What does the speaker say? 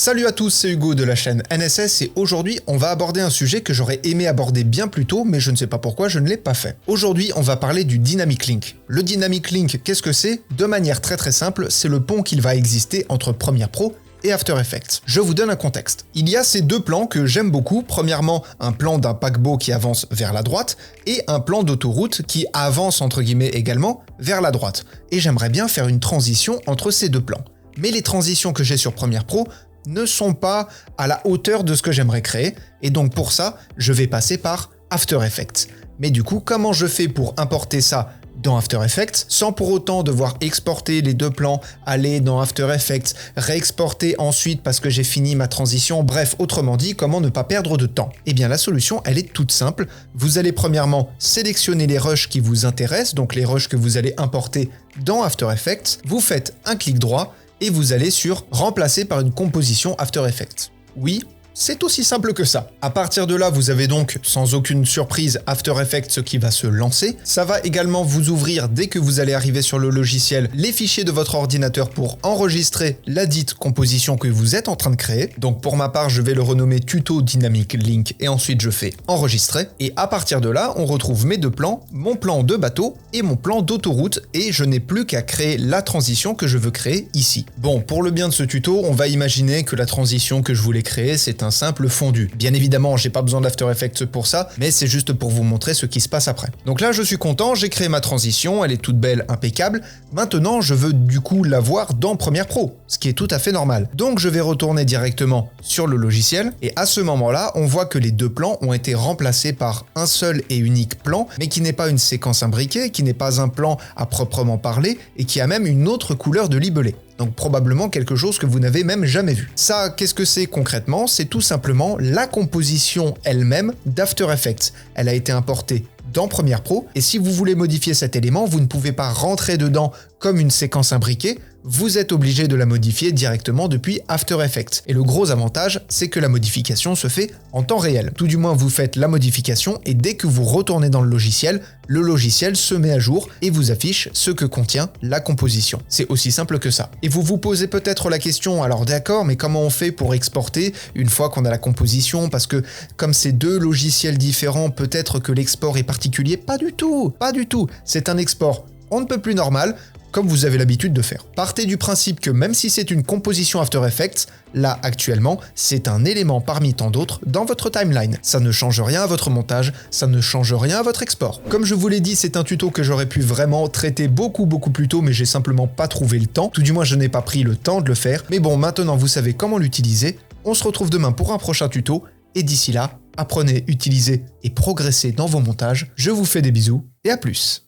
Salut à tous, c'est Hugo de la chaîne NSS et aujourd'hui on va aborder un sujet que j'aurais aimé aborder bien plus tôt mais je ne sais pas pourquoi je ne l'ai pas fait. Aujourd'hui on va parler du Dynamic Link. Le Dynamic Link, qu'est-ce que c'est? De manière très simple, c'est le pont qu'il va exister entre Premiere Pro et After Effects. Je vous donne un contexte. Il y a ces deux plans que j'aime beaucoup. Premièrement, un plan d'un paquebot qui avance vers la droite et un plan d'autoroute qui avance entre guillemets également vers la droite. Et j'aimerais bien faire une transition entre ces deux plans. Mais les transitions que j'ai sur Premiere Pro ne sont pas à la hauteur de ce que j'aimerais créer, et donc pour ça, je vais passer par After Effects. Mais du coup, comment je fais pour importer ça dans After Effects, sans pour autant devoir exporter les deux plans, aller dans After Effects, réexporter ensuite parce que j'ai fini ma transition, bref, autrement dit, comment ne pas perdre de temps? Eh bien la solution, elle est toute simple. Vous allez premièrement sélectionner les rushs qui vous intéressent, donc les rushs que vous allez importer dans After Effects, vous faites un clic droit, et vous allez sur « Remplacer par une composition After Effects ». Oui, c'est aussi simple que ça. À partir de là, vous avez donc, sans aucune surprise, After Effects qui va se lancer. Ça va également vous ouvrir, dès que vous allez arriver sur le logiciel, les fichiers de votre ordinateur pour enregistrer la dite composition que vous êtes en train de créer. Donc pour ma part, je vais le renommer Tuto Dynamic Link et ensuite je fais enregistrer. Et à partir de là, on retrouve mes deux plans, mon plan de bateau et mon plan d'autoroute et je n'ai plus qu'à créer la transition que je veux créer ici. Bon, pour le bien de ce tuto, on va imaginer que la transition que je voulais créer, c'est un simple fondu. Bien évidemment, j'ai pas besoin d'After Effects pour ça, mais c'est juste pour vous montrer ce qui se passe après. Donc là, je suis content, j'ai créé ma transition, elle est toute belle, impeccable. Maintenant, je veux du coup la voir dans Premiere Pro, ce qui est tout à fait normal. Donc je vais retourner directement sur le logiciel, et à ce moment-là, on voit que les deux plans ont été remplacés par un seul et unique plan, mais qui n'est pas une séquence imbriquée, qui n'est pas un plan à proprement parler, et qui a même une autre couleur de libellé. Donc probablement quelque chose que vous n'avez même jamais vu. Ça, qu'est-ce que c'est concrètement? C'est tout simplement la composition elle-même d'After Effects. Elle a été importée dans Premiere Pro, et si vous voulez modifier cet élément, vous ne pouvez pas rentrer dedans comme une séquence imbriquée, vous êtes obligé de la modifier directement depuis After Effects. Et le gros avantage, c'est que la modification se fait en temps réel. Tout du moins, vous faites la modification et dès que vous retournez dans le logiciel se met à jour et vous affiche ce que contient la composition. C'est aussi simple que ça. Et vous vous posez peut-être la question, alors d'accord, mais comment on fait pour exporter une fois qu'on a la composition? Parce que comme c'est deux logiciels différents, peut-être que l'export est particulier? Pas du tout, pas du tout. C'est un export on ne peut plus normal, comme vous avez l'habitude de faire. Partez du principe que même si c'est une composition After Effects, là actuellement, c'est un élément parmi tant d'autres dans votre timeline. Ça ne change rien à votre montage, ça ne change rien à votre export. Comme je vous l'ai dit, c'est un tuto que j'aurais pu vraiment traiter beaucoup plus tôt, mais j'ai simplement pas trouvé le temps. Tout du moins, je n'ai pas pris le temps de le faire. Mais bon, maintenant vous savez comment l'utiliser. On se retrouve demain pour un prochain tuto, et d'ici là, apprenez, utilisez et progressez dans vos montages. Je vous fais des bisous, et à plus.